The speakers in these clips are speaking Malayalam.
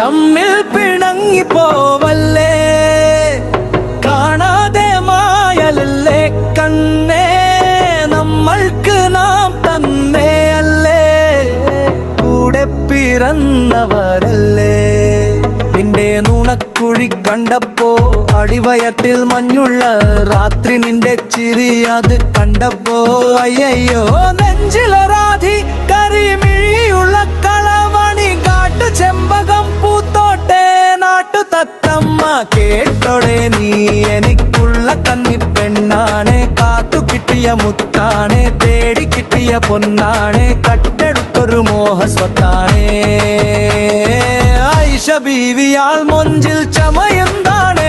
തമ്മിൽ പിണങ്ങിപ്പോവല്ലേ, കാണാതെ മായലല്ലേ കണ്ണേ, നമ്മൾക്ക് നാം തന്നെയല്ലേ, കൂടെ പിറന്നവരല്ലേ. നിന്റെ നുണക്കുഴി കണ്ടപ്പോ അടിവയറ്റിൽ മഞ്ഞുള്ള രാത്രി, നിന്റെ ചിരി അത് കണ്ടപ്പോ അയ്യോ നെഞ്ചിലൊരാധി കരിമിഴിയുള്ള കളമണി, കാട്ടു ചെമ്പകം പൂത്തോട്ടെ നാട്ടു തത്തമ്മ. കേട്ടോടെ നീ എനിക്കുള്ള കന്നി പെണ്ണാണ്, കാത്തു കിട്ടിയ മുത്താണ്, തേടി കിട്ടിയ പൊന്നാണ്, കട്ടെടുത്തൊരു മോഹസ്വത്താണ്. ആയിഷ ബീവിയാൾ മൊഞ്ചിൽ ചമയുന്നതാണ്,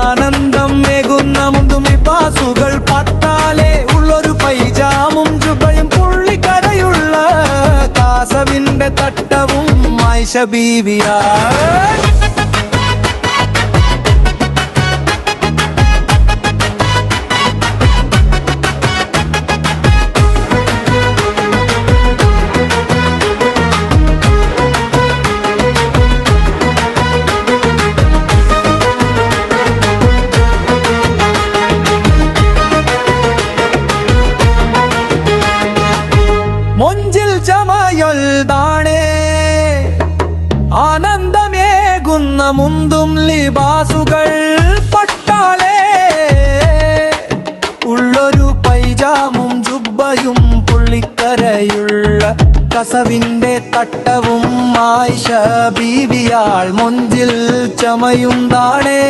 ആനന്ദം മേകുന്ന മുന്തും ലിബാസുകൾ പട്ടാലെ ഉള്ളൊരു പൈജാമും ജുബയും പുള്ളിക്കരയുള്ള കാസവിന്റെ തട്ടവും ആയിഷ ബീവിയാൾ. മൊഞ്ചിൽ ചമയൊൽതാണേ, ആനന്ദമേകുന്ന മുന്തും ലിബാസുകൾ പട്ടാലേ, ഉള്ളൊരു പൈജാമും ജുബ്ബയും പുള്ളിക്കരയുള്ള കസവിന്റെ തട്ടവും ആയിഷ ബീവിയാൾ മൊഞ്ചിൽ ചമയുന്നതാണേ.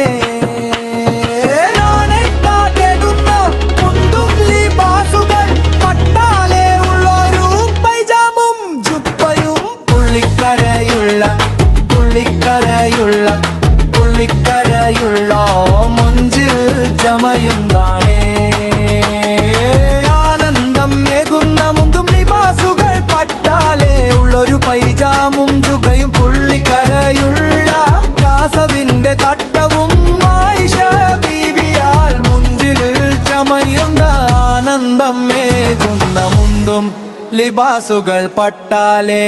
പുള്ളിക്കരയുള്ള മൊഞ്ചിൽ ചമയുന്നതാണേ, ആനന്ദം മേകുന്ന മുന്തും ലിബാസുകൾ പട്ടാലേ, ഉള്ളൊരു പൈജാമും ജുബയും പുള്ളിക്കരയുള്ള കാസവിന്റെ തട്ടവും ആയിഷ ബീവിയാൽ മുഞ്ചിൽ ചമയുന്ന, ആനന്ദം മേകുന്ന മുന്തും ലിബാസുകൾ പട്ടാലേ.